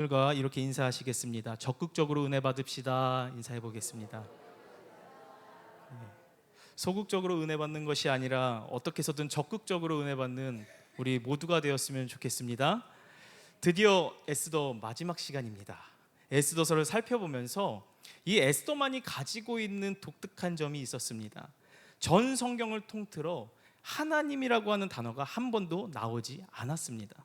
과 이렇게 인사하시겠습니다. 적극적으로 은혜 받읍시다. 인사해 보겠습니다. 소극적으로 은혜 받는 것이 아니라 어떻게 해서든 적극적으로 은혜 받는 우리 모두가 되었으면 좋겠습니다. 드디어 에스더 마지막 시간입니다. 에스더서를 살펴보면서 이 에스더만이 가지고 있는 독특한 점이 있었습니다. 전 성경을 통틀어 하나님이라고 하는 단어가 한 번도 나오지 않았습니다.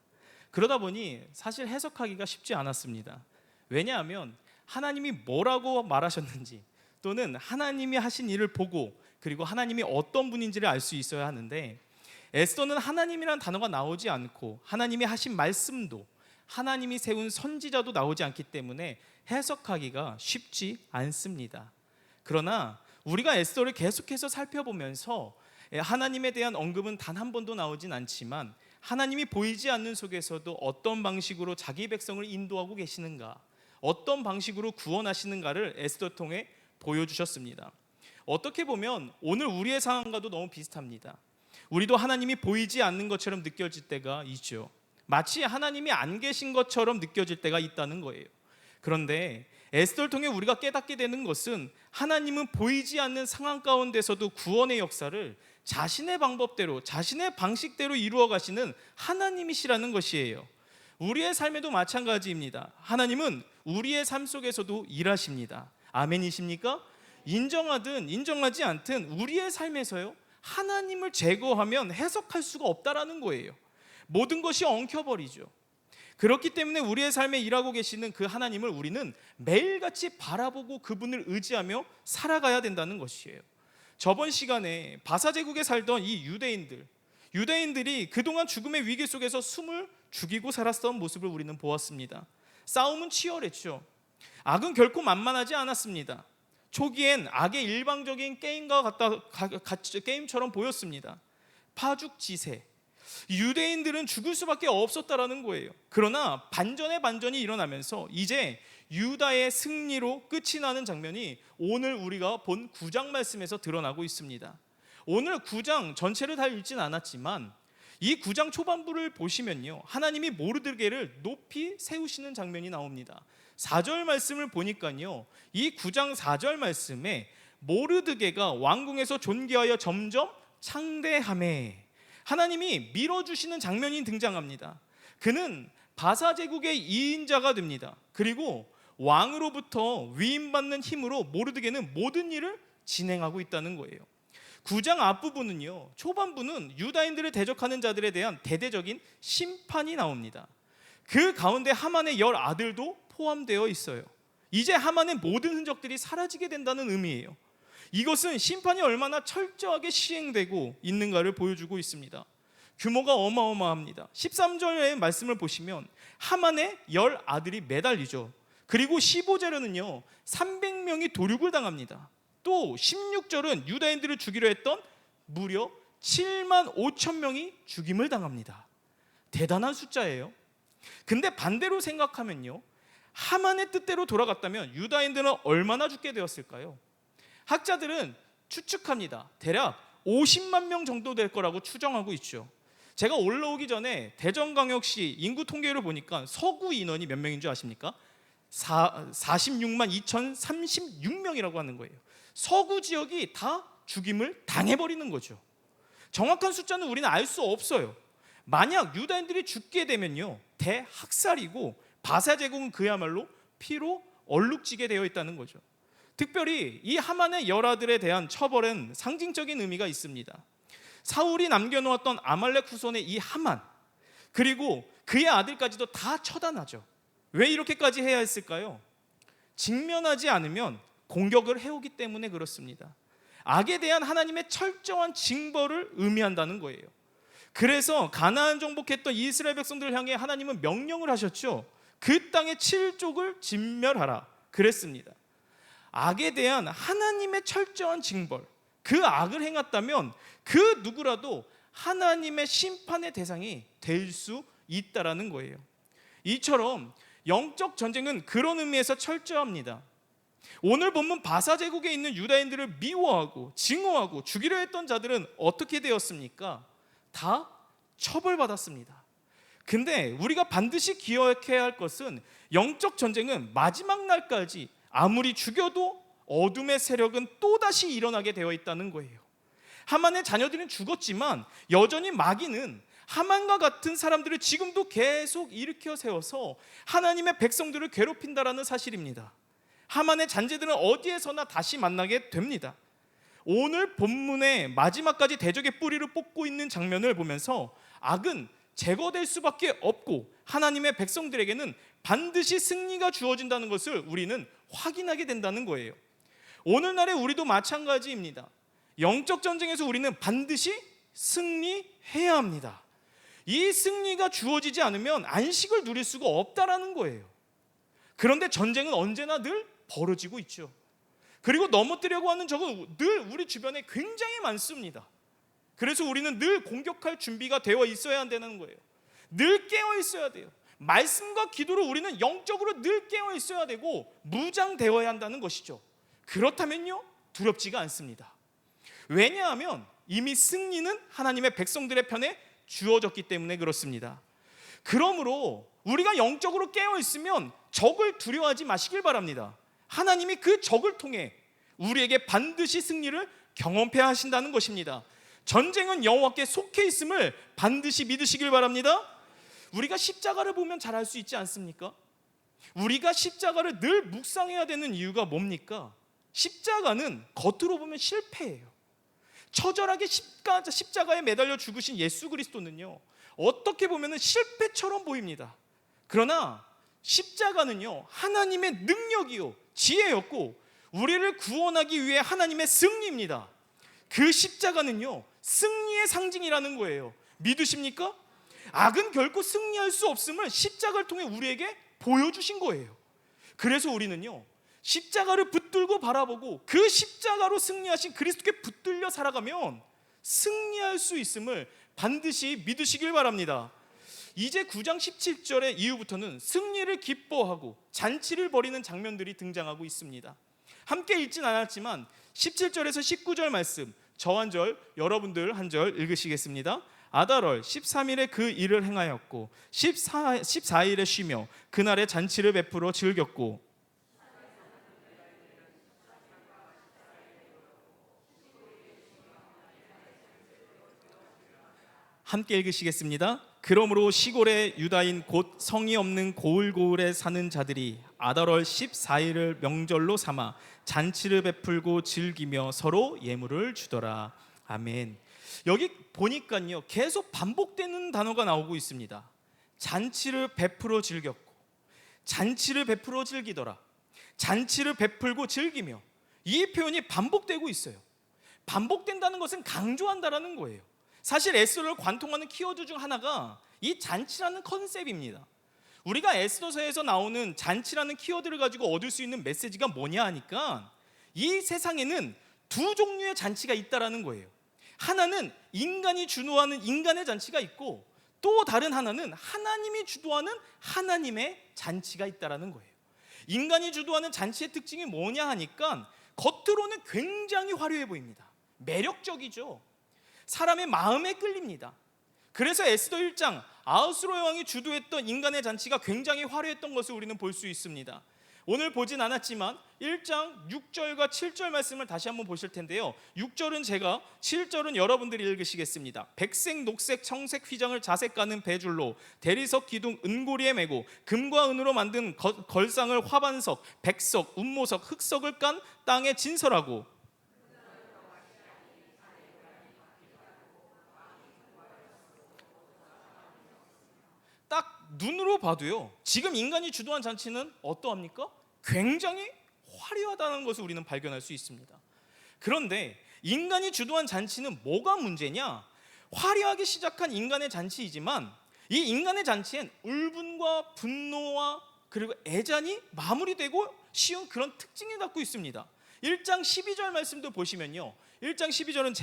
그러다 보니 사실 해석하기가 쉽지 않았습니다. 왜냐하면 하나님이 뭐라고 말하셨는지, 또는 하나님이 하신 일을 보고 그리고 하나님이 어떤 분인지를 알 수 있어야 하는데, 에스더는 하나님이라는 단어가 나오지 않고 하나님이 하신 말씀도, 하나님이 세운 선지자도 나오지 않기 때문에 해석하기가 쉽지 않습니다. 그러나 우리가 에스더를 계속해서 살펴보면서 하나님에 대한 언급은 단 한 번도 나오진 않지만, 하나님이 보이지 않는 속에서도 어떤 방식으로 자기 백성을 인도하고 계시는가, 어떤 방식으로 구원하시는가를 에스더 통해 보여주셨습니다. 어떻게 보면 오늘 우리의 상황과도 너무 비슷합니다. 우리도 하나님이 보이지 않는 것처럼 느껴질 때가 있죠. 마치 하나님이 안 계신 것처럼 느껴질 때가 있다는 거예요. 그런데 에스더를 통해 우리가 깨닫게 되는 것은, 하나님은 보이지 않는 상황 가운데서도 구원의 역사를 자신의 방법대로, 자신의 방식대로 이루어 가시는 하나님이시라는 것이에요. 우리의 삶에도 마찬가지입니다. 하나님은 우리의 삶 속에서도 일하십니다. 아멘이십니까? 인정하든 인정하지 않든 우리의 삶에서요, 하나님을 제거하면 해석할 수가 없다라는 거예요. 모든 것이 엉켜버리죠. 그렇기 때문에 우리의 삶에 일하고 계시는 그 하나님을 우리는 매일같이 바라보고 그분을 의지하며 살아가야 된다는 것이에요. 저번 시간에 바사 제국에 살던 이 유대인들이 그동안 죽음의 위기 속에서 숨을 죽이고 살았던 모습을 우리는 보았습니다. 싸움은 치열했죠. 악은 결코 만만하지 않았습니다. 초기엔 악의 일방적인 게임처럼 보였습니다. 파죽지세. 유대인들은 죽을 수밖에 없었다라는 거예요. 그러나 반전의 반전이 일어나면서 이제 유다의 승리로 끝이 나는 장면이 오늘 우리가 본 9장 말씀에서 드러나고 있습니다. 오늘 9장 전체를 다 읽진 않았지만 이 9장 초반부를 보시면요, 하나님이 모르드게를 높이 세우시는 장면이 나옵니다. 4절 말씀을 보니까요, 이 9장 4절 말씀에 모르드게가 왕궁에서 존귀하여 점점 창대하매, 하나님이 밀어주시는 장면이 등장합니다. 그는 바사 제국의 2인자가 됩니다. 그리고 왕으로부터 위임받는 힘으로 모르드게는 모든 일을 진행하고 있다는 거예요. 9장 앞부분은요, 초반부는 유다인들을 대적하는 자들에 대한 대대적인 심판이 나옵니다. 그 가운데 하만의 10 아들도 포함되어 있어요. 이제 하만의 모든 흔적들이 사라지게 된다는 의미예요. 이것은 심판이 얼마나 철저하게 시행되고 있는가를 보여주고 있습니다. 규모가 어마어마합니다. 13절의 말씀을 보시면 하만의 10 아들이 매달리죠. 그리고 15절에는요 300명이 도륙을 당합니다. 또 16절은 유다인들을 죽이려 했던 무려 7만 5천 명이 죽임을 당합니다. 대단한 숫자예요. 근데 반대로 생각하면요, 하만의 뜻대로 돌아갔다면 유다인들은 얼마나 죽게 되었을까요? 학자들은 추측합니다. 대략 50만 명 정도 될 거라고 추정하고 있죠. 제가 올라오기 전에 대전광역시 인구 통계를 보니까 서구 인원이 몇 명인 줄 아십니까? 46만 2,036명이라고 하는 거예요. 서구 지역이 다 죽임을 당해버리는 거죠. 정확한 숫자는 우리는 알 수 없어요. 만약 유다인들이 죽게 되면요, 대학살이고 바사 제국은 그야말로 피로 얼룩지게 되어 있다는 거죠. 특별히 이 하만의 열아들에 대한 처벌엔 상징적인 의미가 있습니다. 사울이 남겨놓았던 아말렉 후손의 이 하만, 그리고 그의 아들까지도 다 처단하죠. 왜 이렇게까지 해야 했을까요? 직면하지 않으면 공격을 해오기 때문에 그렇습니다. 악에 대한 하나님의 철저한 징벌을 의미한다는 거예요. 그래서 가나안 정복했던 이스라엘 백성들을 향해 하나님은 명령을 하셨죠. 그 땅의 7족을 진멸하라 그랬습니다. 악에 대한 하나님의 철저한 징벌, 그 악을 행했다면 그 누구라도 하나님의 심판의 대상이 될 수 있다라는 거예요. 이처럼 영적 전쟁은 그런 의미에서 철저합니다. 오늘 본문 바사 제국에 있는 유다인들을 미워하고 증오하고 죽이려 했던 자들은 어떻게 되었습니까? 다 처벌받았습니다. 근데 우리가 반드시 기억해야 할 것은 영적 전쟁은 마지막 날까지 아무리 죽여도 어둠의 세력은 또다시 일어나게 되어 있다는 거예요. 하만의 자녀들은 죽었지만 여전히 마귀는 하만과 같은 사람들을 지금도 계속 일으켜 세워서 하나님의 백성들을 괴롭힌다라는 사실입니다. 하만의 잔재들은 어디에서나 다시 만나게 됩니다. 오늘 본문의 마지막까지 대적의 뿌리를 뽑고 있는 장면을 보면서 악은 제거될 수밖에 없고 하나님의 백성들에게는 반드시 승리가 주어진다는 것을 우리는 확인하게 된다는 거예요. 오늘날의 우리도 마찬가지입니다. 영적 전쟁에서 우리는 반드시 승리해야 합니다. 이 승리가 주어지지 않으면 안식을 누릴 수가 없다라는 거예요. 그런데 전쟁은 언제나 늘 벌어지고 있죠. 그리고 넘어뜨려고 하는 적은 늘 우리 주변에 굉장히 많습니다. 그래서 우리는 늘 공격할 준비가 되어 있어야 한다는 거예요. 늘 깨어 있어야 돼요. 말씀과 기도로 우리는 영적으로 늘 깨어 있어야 되고 무장되어야 한다는 것이죠. 그렇다면요, 두렵지가 않습니다. 왜냐하면 이미 승리는 하나님의 백성들의 편에 주어졌기 때문에 그렇습니다. 그러므로 우리가 영적으로 깨어 있으면 적을 두려워하지 마시길 바랍니다. 하나님이 그 적을 통해 우리에게 반드시 승리를 경험케 하신다는 것입니다. 전쟁은 여호와께 속해 있음을 반드시 믿으시길 바랍니다. 우리가 십자가를 보면 잘 알 수 있지 않습니까? 우리가 십자가를 늘 묵상해야 되는 이유가 뭡니까? 십자가는 겉으로 보면 실패예요. 처절하게 십자가에 매달려 죽으신 예수 그리스도는요, 어떻게 보면 실패처럼 보입니다. 그러나 십자가는요, 하나님의 능력이요 지혜였고 우리를 구원하기 위해 하나님의 승리입니다. 그 십자가는요 승리의 상징이라는 거예요. 믿으십니까? 악은 결코 승리할 수 없음을 십자가를 통해 우리에게 보여주신 거예요. 그래서 우리는요 십자가를 붙들고 바라보고 그 십자가로 승리하신 그리스도께 붙들려 살아가면 승리할 수 있음을 반드시 믿으시길 바랍니다. 이제 9장 17절의 이후부터는 승리를 기뻐하고 잔치를 벌이는 장면들이 등장하고 있습니다. 함께 읽진 않았지만 17절에서 19절 말씀, 저 한 절, 여러분들 한 절 읽으시겠습니다. 아달월 13일에 그 일을 행하였고 14일에 쉬며 그날에 잔치를 베풀어 즐겼고. 함께 읽으시겠습니다. 그러므로 시골의 유다인 곧 성이 없는 고을고을에 사는 자들이 아달월 14일을 명절로 삼아 잔치를 베풀고 즐기며 서로 예물을 주더라. 아멘. 여기 보니까요 계속 반복되는 단어가 나오고 있습니다. 잔치를 베풀어 즐겼고, 잔치를 베풀어 즐기더라, 잔치를 베풀고 즐기며, 이 표현이 반복되고 있어요. 반복된다는 것은 강조한다라는 거예요. 사실 에스더를 관통하는 키워드 중 하나가 이 잔치라는 컨셉입니다. 우리가 에스더서에서 나오는 잔치라는 키워드를 가지고 얻을 수 있는 메시지가 뭐냐 하니까 이 세상에는 두 종류의 잔치가 있다라는 거예요. 하나는 인간이 주도하는 인간의 잔치가 있고, 또 다른 하나는 하나님이 주도하는 하나님의 잔치가 있다라는 거예요. 인간이 주도하는 잔치의 특징이 뭐냐 하니까 겉으로는 굉장히 화려해 보입니다. 매력적이죠. 사람의 마음에 끌립니다. 그래서 에스더 1장 아하스로 왕이 주도했던 인간의 잔치가 굉장히 화려했던 것을 우리는 볼 수 있습니다. 오늘 보진 않았지만 1장 6절과 7절 말씀을 다시 한번 보실 텐데요. 6절은 제가, 7절은 여러분들이 읽으시겠습니다. 백색, 녹색, 청색 휘장을 자색 가는 배줄로 대리석 기둥 은고리에 메고 금과 은으로 만든 걸상을 화반석, 백석, 운모석, 흑석을 깐 땅에 진설하고. 딱 눈으로 봐도요 지금 인간이 주도한 잔치는 어떠합니까? 굉장히 화려하다는 것을 우리는 발견할 수 있습니다. 그런데 인간이 주도한 잔치는 뭐가 문제냐? 화려하게 시작한 인간의 잔치이지만 이 인간의 잔치엔 울분과 분노와 그리고 애잔이 마무리되고 쉬운 그런 특징을 갖고 있습니다. 1장 12절 말씀도 보시면요, 1장 12절은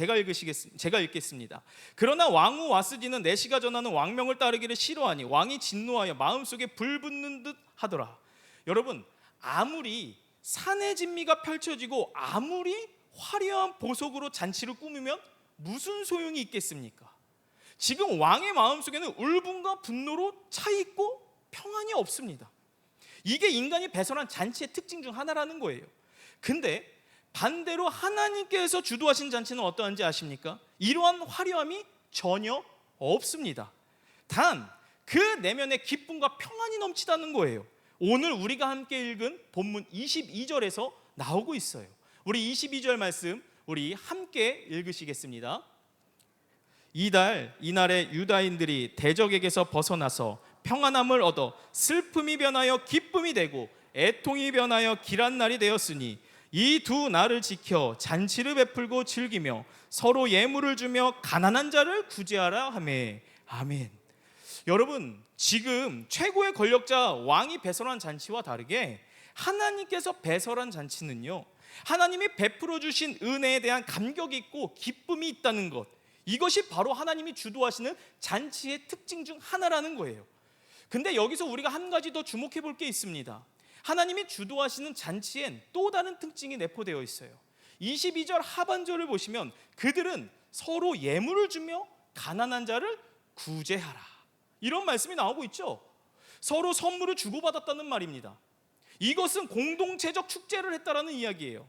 제가 읽겠습니다. 그러나 왕후 와스디는 내시가 전하는 왕명을 따르기를 싫어하니 왕이 진노하여 마음속에 불 붙는 듯 하더라. 여러분, 아무리 산의 진미가 펼쳐지고 아무리 화려한 보석으로 잔치를 꾸미면 무슨 소용이 있겠습니까? 지금 왕의 마음속에는 울분과 분노로 차 있고 평안이 없습니다. 이게 인간이 배설한 잔치의 특징 중 하나라는 거예요. 근데 반대로 하나님께서 주도하신 잔치는 어떠한지 아십니까? 이러한 화려함이 전혀 없습니다. 단 그 내면에 기쁨과 평안이 넘치다는 거예요. 오늘 우리가 함께 읽은 본문 22절에서 나오고 있어요. 우리 22절 말씀 우리 함께 읽으시겠습니다. 이날에 유다인들이 대적에게서 벗어나서 평안함을 얻어 슬픔이 변하여 기쁨이 되고 애통이 변하여 길한 날이 되었으니 이 두 날을 지켜 잔치를 베풀고 즐기며 서로 예물을 주며 가난한 자를 구제하라 하매. 아멘. 여러분, 지금 최고의 권력자 왕이 배설한 잔치와 다르게 하나님께서 배설한 잔치는요, 하나님이 베풀어 주신 은혜에 대한 감격이 있고 기쁨이 있다는 것, 이것이 바로 하나님이 주도하시는 잔치의 특징 중 하나라는 거예요. 근데 여기서 우리가 한 가지 더 주목해 볼 게 있습니다. 하나님이 주도하시는 잔치엔 또 다른 특징이 내포되어 있어요. 22절 하반절을 보시면 그들은 서로 예물을 주며 가난한 자를 구제하라, 이런 말씀이 나오고 있죠. 서로 선물을 주고받았다는 말입니다. 이것은 공동체적 축제를 했다라는 이야기예요.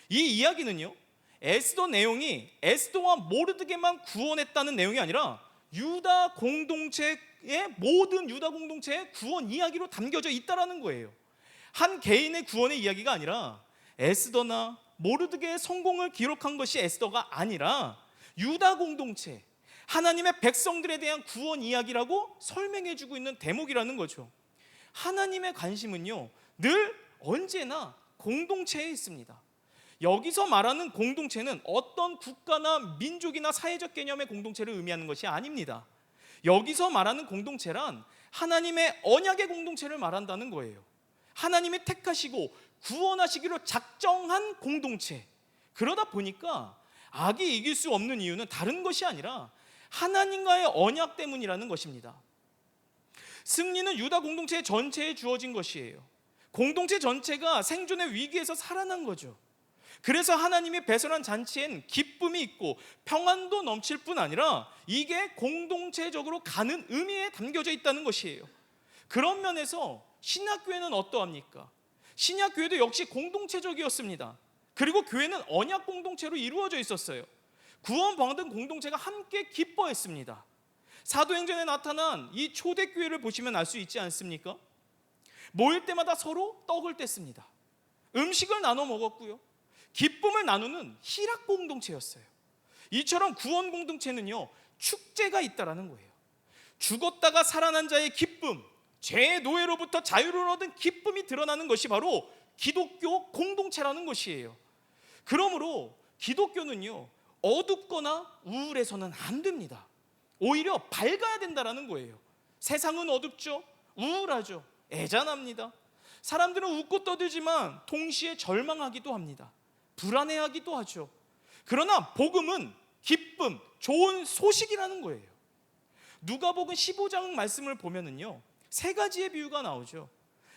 이 이야기는요, 에스더 내용이 에스더와 모르드게만 구원했다는 내용이 아니라 유다 공동체의 모든 유다 공동체의 구원 이야기로 담겨져 있다라는 거예요. 한 개인의 구원의 이야기가 아니라 에스더나 모르드게의 성공을 기록한 것이 에스더가 아니라 유다 공동체, 하나님의 백성들에 대한 구원 이야기라고 설명해주고 있는 대목이라는 거죠. 하나님의 관심은요, 늘 언제나 공동체에 있습니다. 여기서 말하는 공동체는 어떤 국가나 민족이나 사회적 개념의 공동체를 의미하는 것이 아닙니다. 여기서 말하는 공동체란 하나님의 언약의 공동체를 말한다는 거예요. 하나님이 택하시고 구원하시기로 작정한 공동체. 그러다 보니까 악이 이길 수 없는 이유는 다른 것이 아니라 하나님과의 언약 때문이라는 것입니다. 승리는 유다 공동체 전체에 주어진 것이에요. 공동체 전체가 생존의 위기에서 살아난 거죠. 그래서 하나님이 배설한 잔치엔 기쁨이 있고 평안도 넘칠 뿐 아니라 이게 공동체적으로 가는 의미에 담겨져 있다는 것이에요. 그런 면에서 신약교회는 어떠합니까? 신약교회도 역시 공동체적이었습니다. 그리고 교회는 언약 공동체로 이루어져 있었어요. 구원받은 공동체가 함께 기뻐했습니다. 사도행전에 나타난 이 초대교회를 보시면 알 수 있지 않습니까? 모일 때마다 서로 떡을 뗐습니다. 음식을 나눠 먹었고요, 기쁨을 나누는 희락 공동체였어요. 이처럼 구원 공동체는요, 축제가 있다라는 거예요. 죽었다가 살아난 자의 기쁨, 죄의 노예로부터 자유를 얻은 기쁨이 드러나는 것이 바로 기독교 공동체라는 것이에요. 그러므로 기독교는요, 어둡거나 우울해서는 안 됩니다. 오히려 밝아야 된다라는 거예요. 세상은 어둡죠, 우울하죠, 애잔합니다. 사람들은 웃고 떠들지만 동시에 절망하기도 합니다. 불안해하기도 하죠. 그러나 복음은 기쁨, 좋은 소식이라는 거예요. 누가복음 15장 말씀을 보면은요, 세 가지의 비유가 나오죠.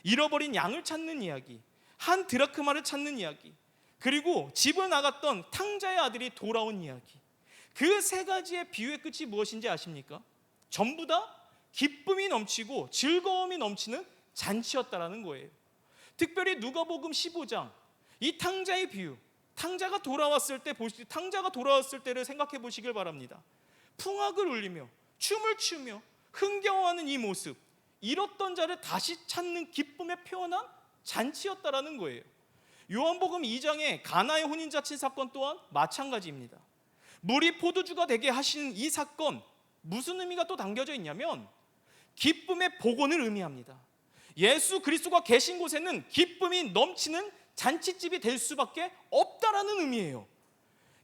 잃어버린 양을 찾는 이야기, 한 드라크마를 찾는 이야기, 그리고 집을 나갔던 탕자의 아들이 돌아온 이야기. 그 세 가지의 비유의 끝이 무엇인지 아십니까? 전부 다 기쁨이 넘치고 즐거움이 넘치는 잔치였다라는 거예요. 특별히 누가복음 15장, 이 탕자의 비유, 탕자가 돌아왔을 때를 생각해 보시길 바랍니다. 풍악을 울리며 춤을 추며 흥겨워하는 이 모습, 잃었던 자를 다시 찾는 기쁨에 표현한 잔치였다라는 거예요. 요한복음 2장의 가나의 혼인자친 사건 또한 마찬가지입니다. 물이 포도주가 되게 하신 이 사건, 무슨 의미가 또 담겨져 있냐면 기쁨의 복원을 의미합니다. 예수 그리스도가 계신 곳에는 기쁨이 넘치는 잔치집이 될 수밖에 없다라는 의미예요.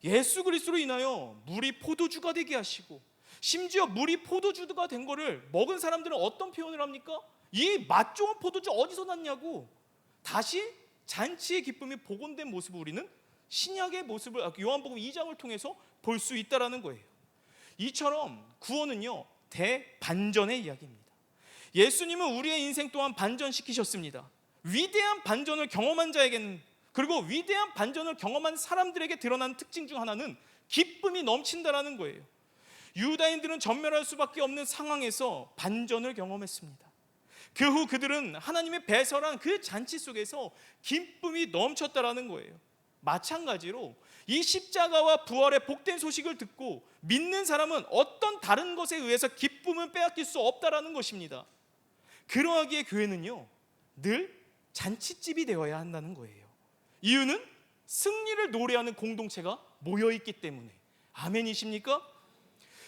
예수 그리스도로 인하여 물이 포도주가 되게 하시고, 심지어 물이 포도주가 된 거를 먹은 사람들은 어떤 표현을 합니까? 이 맛 좋은 포도주 어디서 났냐고 다시 잔치의 기쁨이 복원된 모습을 우리는 신약의 모습을 요한복음 2장을 통해서 볼 수 있다라는 거예요. 이처럼 구원은요, 대반전의 이야기입니다. 예수님은 우리의 인생 또한 반전시키셨습니다. 위대한 반전을 경험한 자에게는, 그리고 위대한 반전을 경험한 사람들에게 드러난 특징 중 하나는 기쁨이 넘친다라는 거예요. 유다인들은 전멸할 수밖에 없는 상황에서 반전을 경험했습니다. 그 후 그들은 하나님의 배설한 그 잔치 속에서 기쁨이 넘쳤다라는 거예요. 마찬가지로 이 십자가와 부활의 복된 소식을 듣고 믿는 사람은 어떤 다른 것에 의해서 기쁨을 빼앗길 수 없다라는 것입니다. 그러하기에 교회는요, 늘 잔치집이 되어야 한다는 거예요. 이유는 승리를 노래하는 공동체가 모여있기 때문에. 아멘이십니까?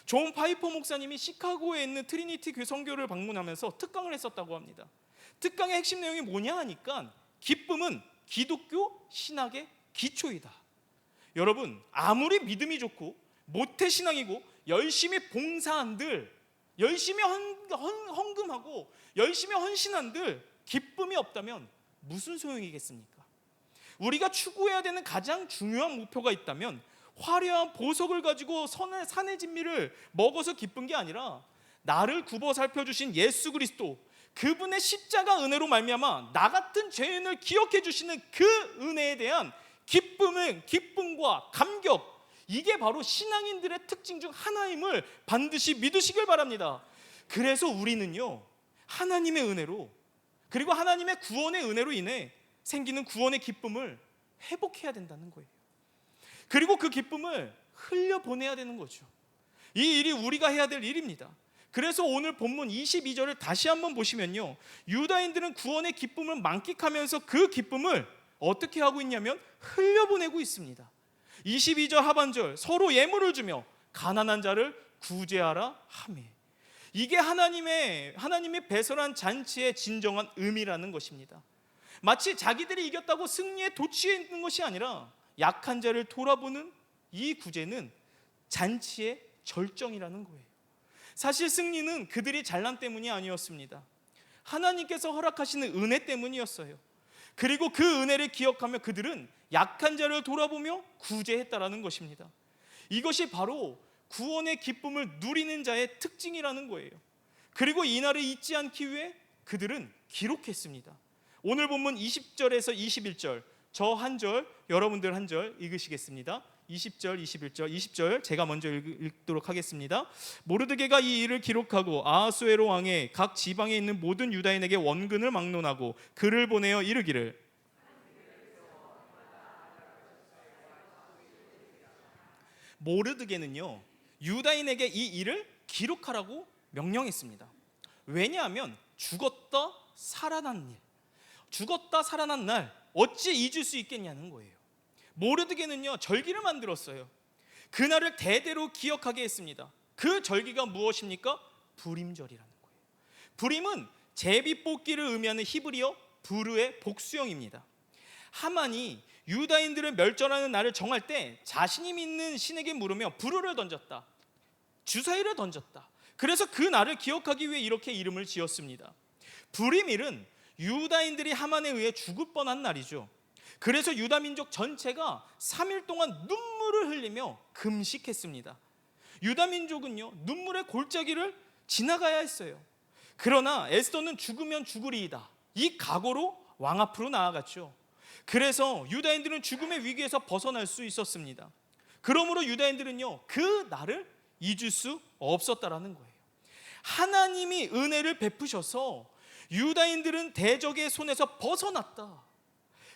존 파이퍼 목사님이 시카고에 있는 트리니티 성교를 방문하면서 특강을 했었다고 합니다. 특강의 핵심 내용이 뭐냐 하니까 기쁨은 기독교 신학의 기초이다. 여러분, 아무리 믿음이 좋고 모태신앙이고 열심히 봉사한들, 열심히 헌금하고 열심히 헌신한들 기쁨이 없다면 무슨 소용이겠습니까? 우리가 추구해야 되는 가장 중요한 목표가 있다면 화려한 보석을 가지고 산의 진미를 먹어서 기쁜 게 아니라 나를 굽어 살펴주신 예수 그리스도, 그분의 십자가 은혜로 말미암아 나 같은 죄인을 기억해 주시는 그 은혜에 대한 기쁨과 감격, 이게 바로 신앙인들의 특징 중 하나임을 반드시 믿으시길 바랍니다. 그래서 우리는요, 하나님의 은혜로, 그리고 하나님의 구원의 은혜로 인해 생기는 구원의 기쁨을 회복해야 된다는 거예요. 그리고 그 기쁨을 흘려보내야 되는 거죠. 이 일이 우리가 해야 될 일입니다. 그래서 오늘 본문 22절을 다시 한번 보시면요, 유다인들은 구원의 기쁨을 만끽하면서 그 기쁨을 어떻게 하고 있냐면 흘려보내고 있습니다. 22절 하반절, 서로 예물을 주며 가난한 자를 구제하라 하매. 이게 하나님의 배설한 잔치의 진정한 의미라는 것입니다. 마치 자기들이 이겼다고 승리에 도취해 있는 것이 아니라 약한 자를 돌아보는 이 구제는 잔치의 절정이라는 거예요. 사실 승리는 그들이 잘난 때문이 아니었습니다. 하나님께서 허락하시는 은혜 때문이었어요. 그리고 그 은혜를 기억하며 그들은 약한 자를 돌아보며 구제했다라는 것입니다. 이것이 바로 구원의 기쁨을 누리는 자의 특징이라는 거예요. 그리고 이날을 잊지 않기 위해 그들은 기록했습니다. 오늘 본문 20절에서 21절, 저 한 절, 여러분들 한 절 읽으시겠습니다. 20절, 21절, 20절 제가 먼저 읽도록 하겠습니다. 모르드게가 이 일을 기록하고 아하수에로 왕의 각 지방에 있는 모든 유다인에게 원근을 막론하고 글을 보내어 이르기를, 모르드게는요, 유다인에게 이 일을 기록하라고 명령했습니다. 왜냐하면 죽었다 살아난 일, 죽었다 살아난 날 어찌 잊을 수 있겠냐는 거예요. 모르드게는요, 절기를 만들었어요. 그날을 대대로 기억하게 했습니다. 그 절기가 무엇입니까? 부림절이라는 거예요. 부림은 제비 뽑기를 의미하는 히브리어 부르의 복수형입니다. 하만이 유다인들을 멸절하는 날을 정할 때 자신이 믿는 신에게 물으며 부르를 던졌다, 주사위를 던졌다. 그래서 그 날을 기억하기 위해 이렇게 이름을 지었습니다. 부림일은 유다인들이 하만에 의해 죽을 뻔한 날이죠. 그래서 유다 민족 전체가 3일 동안 눈물을 흘리며 금식했습니다. 유다 민족은요, 눈물의 골짜기를 지나가야 했어요. 그러나 에스더는 죽으면 죽으리이다, 이 각오로 왕 앞으로 나아갔죠. 그래서 유다인들은 죽음의 위기에서 벗어날 수 있었습니다. 그러므로 유다인들은요, 그 날을 잊을 수 없었다라는 거예요. 하나님이 은혜를 베푸셔서 유다인들은 대적의 손에서 벗어났다.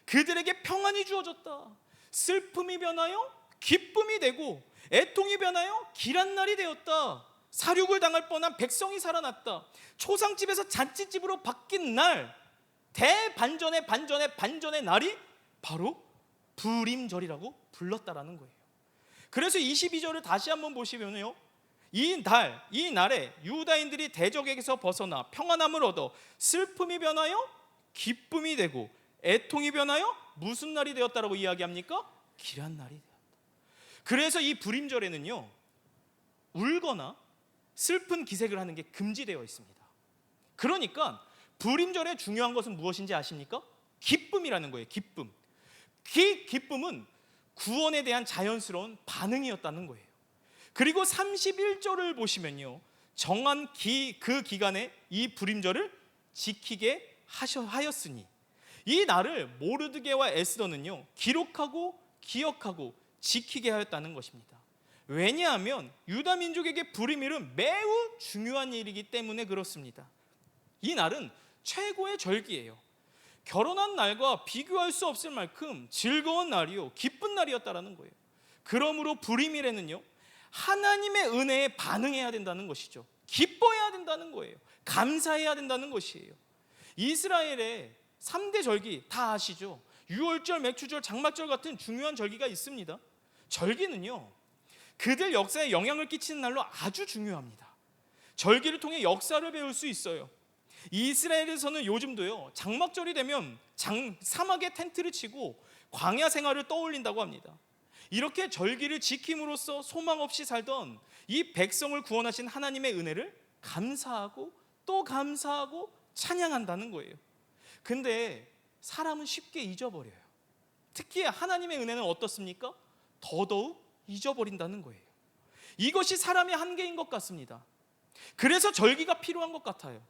그들에게 평안이 주어졌다. 슬픔이 변하여 기쁨이 되고 애통이 변하여 길한 날이 되었다. 사륙을 당할 뻔한 백성이 살아났다. 초상집에서 잔치집으로 바뀐 날, 대반전의 반전의 날이 바로 부림절이라고 불렀다라는 거예요. 그래서 22절을 다시 한번 보시면요, 이 날에 유다인들이 대적에게서 벗어나 평안함을 얻어 슬픔이 변하여 기쁨이 되고 애통이 변하여 무슨 날이 되었다라고 이야기합니까? 길한 날이 되었다. 그래서 이 부림절에는요, 울거나 슬픈 기색을 하는 게 금지되어 있습니다. 그러니까 부림절의 중요한 것은 무엇인지 아십니까? 기쁨이라는 거예요. 기쁨. 기쁨은 구원에 대한 자연스러운 반응이었다는 거예요. 그리고 31절을 보시면요, 정한 그 기간에 이 부림절을 지키게 하였으니, 이 날을 모르드게와 에스더는요, 기록하고 기억하고 지키게 하였다는 것입니다. 왜냐하면 유다 민족에게 불임일은 매우 중요한 일이기 때문에 그렇습니다. 이 날은 최고의 절기예요. 결혼한 날과 비교할 수 없을 만큼 즐거운 날이요, 기쁜 날이었다라는 거예요. 그러므로 불임일에는요, 하나님의 은혜에 반응해야 된다는 것이죠. 기뻐해야 된다는 거예요. 감사해야 된다는 것이에요. 이스라엘의 3대 절기 다 아시죠? 유월절, 맥추절, 장막절 같은 중요한 절기가 있습니다. 절기는요, 그들 역사에 영향을 끼치는 날로 아주 중요합니다. 절기를 통해 역사를 배울 수 있어요. 이스라엘에서는 요즘도요, 장막절이 되면 사막에 텐트를 치고 광야 생활을 떠올린다고 합니다. 이렇게 절기를 지킴으로써 소망 없이 살던 이 백성을 구원하신 하나님의 은혜를 감사하고 또 감사하고 찬양한다는 거예요. 근데 사람은 쉽게 잊어버려요. 특히 하나님의 은혜는 어떻습니까? 더더욱 잊어버린다는 거예요. 이것이 사람의 한계인 것 같습니다. 그래서 절기가 필요한 것 같아요.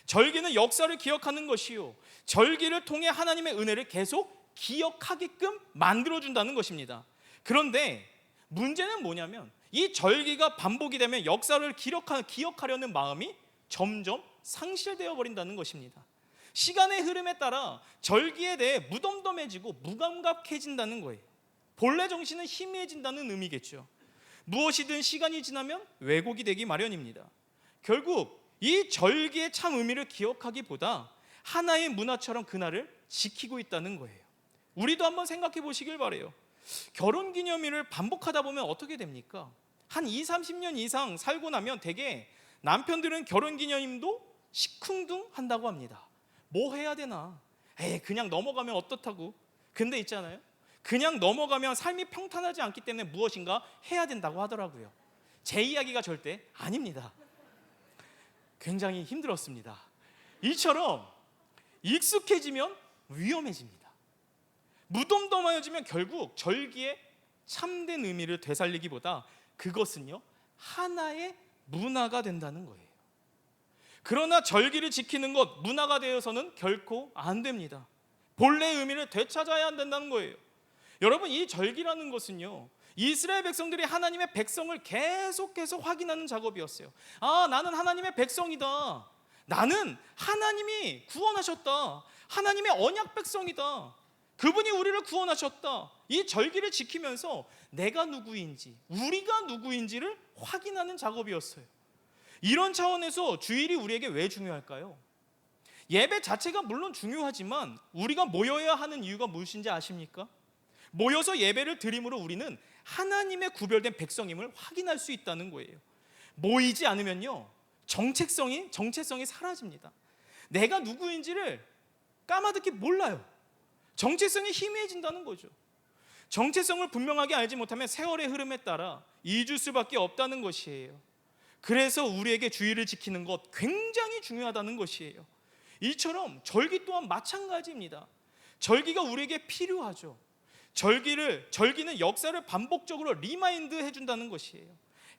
절기는 역사를 기억하는 것이요, 절기를 통해 하나님의 은혜를 계속 기억하게끔 만들어준다는 것입니다. 그런데 문제는 뭐냐면 이 절기가 반복이 되면 역사를 기억하려는 마음이 점점 상실되어 버린다는 것입니다. 시간의 흐름에 따라 절기에 대해 무덤덤해지고 무감각해진다는 거예요. 본래 정신은 희미해진다는 의미겠죠. 무엇이든 시간이 지나면 왜곡이 되기 마련입니다. 결국 이 절기의 참 의미를 기억하기보다 하나의 문화처럼 그날을 지키고 있다는 거예요. 우리도 한번 생각해 보시길 바라요. 결혼기념일을 반복하다 보면 어떻게 됩니까? 한 20-30년 이상 살고 나면 대개 남편들은 결혼기념일도 시큰둥 한다고 합니다. 뭐 해야 되나? 그냥 넘어가면 어떻다고? 근데 있잖아요, 그냥 넘어가면 삶이 평탄하지 않기 때문에 무엇인가 해야 된다고 하더라고요. 제 이야기가 절대 아닙니다. 굉장히 힘들었습니다. 이처럼 익숙해지면 위험해집니다. 무덤덤해지면 결국 절기의 참된 의미를 되살리기보다 그것은요, 하나의 문화가 된다는 거예요. 그러나 절기를 지키는 것, 문화가 되어서는 결코 안 됩니다. 본래의 의미를 되찾아야 한다는 거예요. 여러분, 이 절기라는 것은요, 이스라엘 백성들이 하나님의 백성을 계속해서 확인하는 작업이었어요. 나는 하나님의 백성이다. 나는 하나님이 구원하셨다. 하나님의 언약 백성이다. 그분이 우리를 구원하셨다. 이 절기를 지키면서 내가 누구인지, 우리가 누구인지를 확인하는 작업이었어요. 이런 차원에서 주일이 우리에게 왜 중요할까요? 예배 자체가 물론 중요하지만 우리가 모여야 하는 이유가 무엇인지 아십니까? 모여서 예배를 드림으로 우리는 하나님의 구별된 백성임을 확인할 수 있다는 거예요. 모이지 않으면요, 정체성이 사라집니다. 내가 누구인지를 까마득히 몰라요. 정체성이 희미해진다는 거죠. 정체성을 분명하게 알지 못하면 세월의 흐름에 따라 잊을 수밖에 없다는 것이에요. 그래서 우리에게 주의를 지키는 것 굉장히 중요하다는 것이에요. 이처럼 절기 또한 마찬가지입니다. 절기가 우리에게 필요하죠. 절기는 역사를 반복적으로 리마인드 해준다는 것이에요.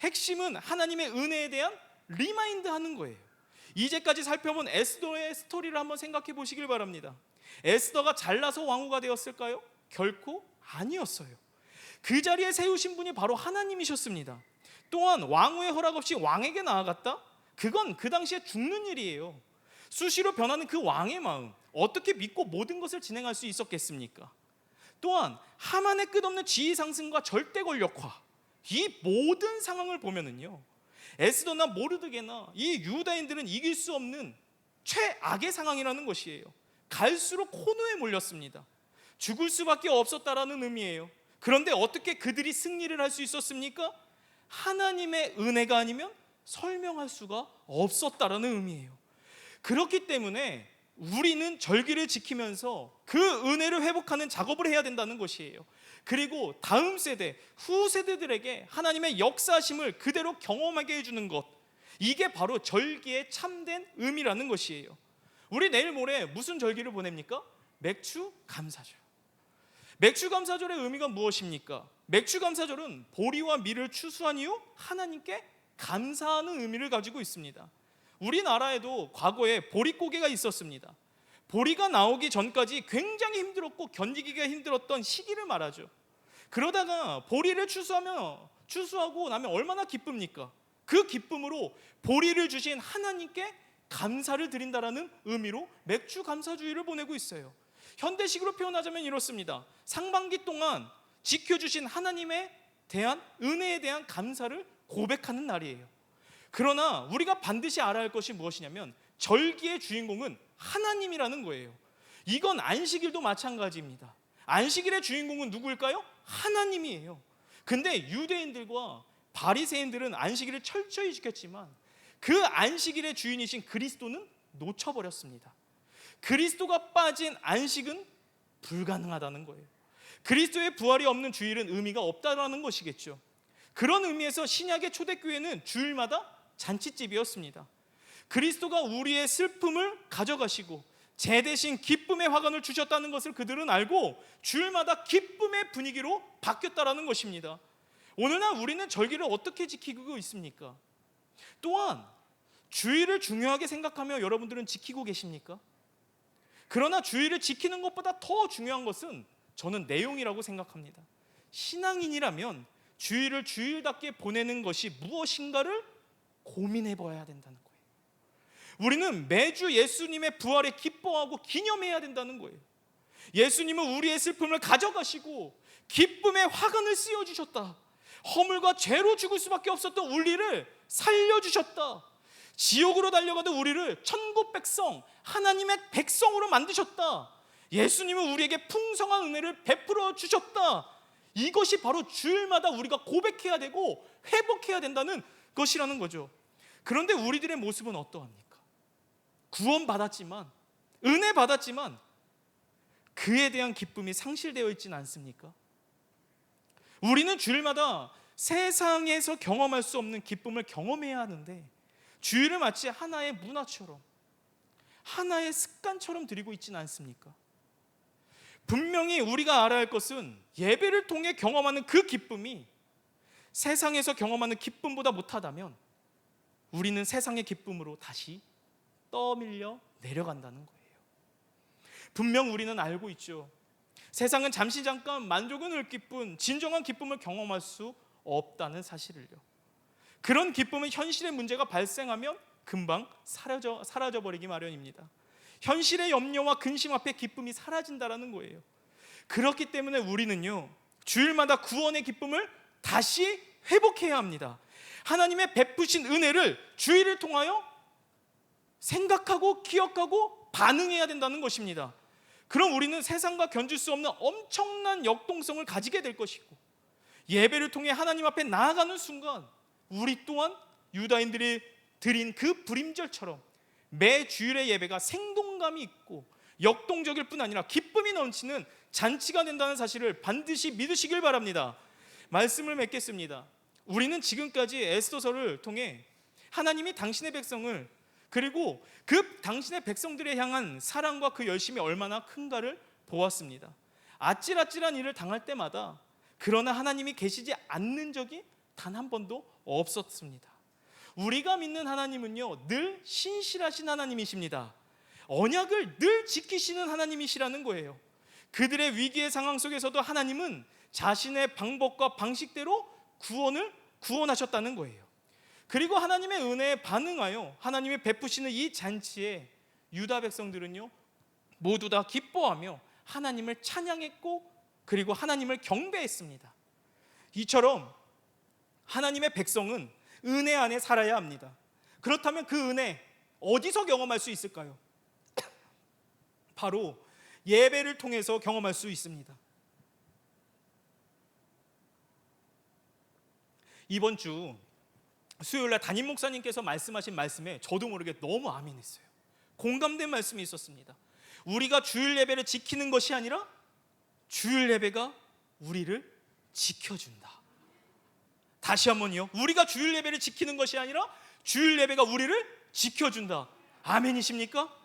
핵심은 하나님의 은혜에 대한 리마인드 하는 거예요. 이제까지 살펴본 에스더의 스토리를 한번 생각해 보시길 바랍니다. 에스더가 잘나서 왕후가 되었을까요? 결코 아니었어요. 그 자리에 세우신 분이 바로 하나님이셨습니다. 또한 왕후의 허락 없이 왕에게 나아갔다? 그건 그 당시에 죽는 일이에요. 수시로 변하는 그 왕의 마음, 어떻게 믿고 모든 것을 진행할 수 있었겠습니까? 또한 하만의 끝없는 지위 상승과 절대 권력화, 이 모든 상황을 보면은요, 에스더나 모르드게나 이 유다인들은 이길 수 없는 최악의 상황이라는 것이에요. 갈수록 코너에 몰렸습니다. 죽을 수밖에 없었다라는 의미예요. 그런데 어떻게 그들이 승리를 할 수 있었습니까? 하나님의 은혜가 아니면 설명할 수가 없었다라는 의미예요. 그렇기 때문에 우리는 절기를 지키면서 그 은혜를 회복하는 작업을 해야 된다는 것이에요. 그리고 다음 세대, 후 세대들에게 하나님의 역사심을 그대로 경험하게 해주는 것, 이게 바로 절기의 참된 의미라는 것이에요. 우리 내일 모레 무슨 절기를 보냅니까? 맥추감사절. 맥추감사절의 의미가 무엇입니까? 맥추감사절은 보리와 밀을 추수한 이후 하나님께 감사하는 의미를 가지고 있습니다. 우리나라에도 과거에 보릿고개가 있었습니다. 보리가 나오기 전까지 굉장히 힘들었고 견디기가 힘들었던 시기를 말하죠. 그러다가 보리를 추수하며 추수하고 나면 얼마나 기쁩니까? 그 기쁨으로 보리를 주신 하나님께 감사를 드린다라는 의미로 맥주 감사주의를 보내고 있어요. 현대식으로 표현하자면 이렇습니다. 상반기 동안 지켜주신 하나님에 대한 은혜에 대한 감사를 고백하는 날이에요. 그러나 우리가 반드시 알아야 할 것이 무엇이냐면 절기의 주인공은 하나님이라는 거예요. 이건 안식일도 마찬가지입니다. 안식일의 주인공은 누구일까요? 하나님이에요. 근데 유대인들과 바리새인들은 안식일을 철저히 지켰지만 그 안식일의 주인이신 그리스도는 놓쳐버렸습니다. 그리스도가 빠진 안식은 불가능하다는 거예요. 그리스도의 부활이 없는 주일은 의미가 없다라는 것이겠죠. 그런 의미에서 신약의 초대교회는 주일마다 잔치집이었습니다. 그리스도가 우리의 슬픔을 가져가시고 제 대신 기쁨의 화관을 주셨다는 것을 그들은 알고 주일마다 기쁨의 분위기로 바뀌었다라는 것입니다. 오늘날 우리는 절기를 어떻게 지키고 있습니까? 또한 주일을 중요하게 생각하며 여러분들은 지키고 계십니까? 그러나 주일을 지키는 것보다 더 중요한 것은 저는 내용이라고 생각합니다. 신앙인이라면 주일을 주일답게 보내는 것이 무엇인가를 고민해 봐야 된다는 거예요. 우리는 매주 예수님의 부활에 기뻐하고 기념해야 된다는 거예요. 예수님은 우리의 슬픔을 가져가시고 기쁨의 화관을 씌워주셨다. 허물과 죄로 죽을 수밖에 없었던 우리를 살려주셨다. 지옥으로 달려가던 우리를 천국 백성, 하나님의 백성으로 만드셨다. 예수님은 우리에게 풍성한 은혜를 베풀어 주셨다. 이것이 바로 주일마다 우리가 고백해야 되고 회복해야 된다는 것이라는 거죠. 그런데 우리들의 모습은 어떠합니까? 구원받았지만, 은혜 받았지만 그에 대한 기쁨이 상실되어 있지는 않습니까? 우리는 주일마다 세상에서 경험할 수 없는 기쁨을 경험해야 하는데 주일을 마치 하나의 문화처럼, 하나의 습관처럼 드리고 있지는 않습니까? 분명히 우리가 알아야 할 것은 예배를 통해 경험하는 그 기쁨이 세상에서 경험하는 기쁨보다 못하다면 우리는 세상의 기쁨으로 다시 떠밀려 내려간다는 거예요. 분명 우리는 알고 있죠. 세상은 잠시 잠깐 만족은 얻을 뿐 진정한 기쁨을 경험할 수 없다는 사실을요. 그런 기쁨은 현실의 문제가 발생하면 금방 사라져버리기 마련입니다. 현실의 염려와 근심 앞에 기쁨이 사라진다는 거예요. 그렇기 때문에 우리는요, 주일마다 구원의 기쁨을 다시 회복해야 합니다. 하나님의 베푸신 은혜를 주일을 통하여 생각하고 기억하고 반응해야 된다는 것입니다. 그럼 우리는 세상과 견줄 수 없는 엄청난 역동성을 가지게 될 것이고, 예배를 통해 하나님 앞에 나아가는 순간 우리 또한 유다인들이 드린 그 불임절처럼 매 주일의 예배가 생동감이 있고 역동적일 뿐 아니라 기쁨이 넘치는 잔치가 된다는 사실을 반드시 믿으시길 바랍니다. 말씀을 맺겠습니다. 우리는 지금까지 에스더서를 통해 하나님이 당신의 백성을, 그리고 그 당신의 백성들에 향한 사랑과 그 열심이 얼마나 큰가를 보았습니다. 아찔아찔한 일을 당할 때마다 그러나 하나님이 계시지 않는 적이 단 한 번도 없었습니다. 우리가 믿는 하나님은요, 늘 신실하신 하나님이십니다. 언약을 늘 지키시는 하나님이시라는 거예요. 그들의 위기의 상황 속에서도 하나님은 자신의 방법과 방식대로 구원하셨다는 거예요. 그리고 하나님의 은혜에 반응하여 하나님이 베푸시는 이 잔치에 유다 백성들은요, 모두 다 기뻐하며 하나님을 찬양했고 그리고 하나님을 경배했습니다. 이처럼 하나님의 백성은 은혜 안에 살아야 합니다. 그렇다면 그 은혜 어디서 경험할 수 있을까요? 바로 예배를 통해서 경험할 수 있습니다. 이번 주 수요일날 담임 목사님께서 말씀하신 말씀에 저도 모르게 너무 아멘했어요. 공감된 말씀이 있었습니다. 우리가 주일 예배를 지키는 것이 아니라 주일 예배가 우리를 지켜준다. 다시 한번요. 우리가 주일 예배를 지키는 것이 아니라 주일 예배가 우리를 지켜준다. 아멘이십니까?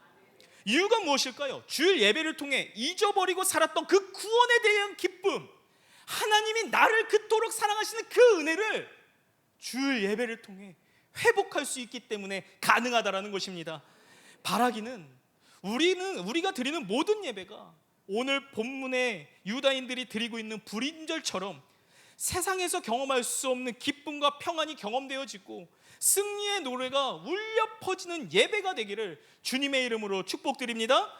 이유가 무엇일까요? 주일 예배를 통해 잊어버리고 살았던 그 구원에 대한 기쁨, 하나님이 나를 그토록 사랑하시는 그 은혜를 주일 예배를 통해 회복할 수 있기 때문에 가능하다라는 것입니다. 바라기는 우리가 드리는 모든 예배가 오늘 본문의 유다인들이 드리고 있는 불임절처럼 세상에서 경험할 수 없는 기쁨과 평안이 경험되어지고 승리의 노래가 울려 퍼지는 예배가 되기를 주님의 이름으로 축복드립니다.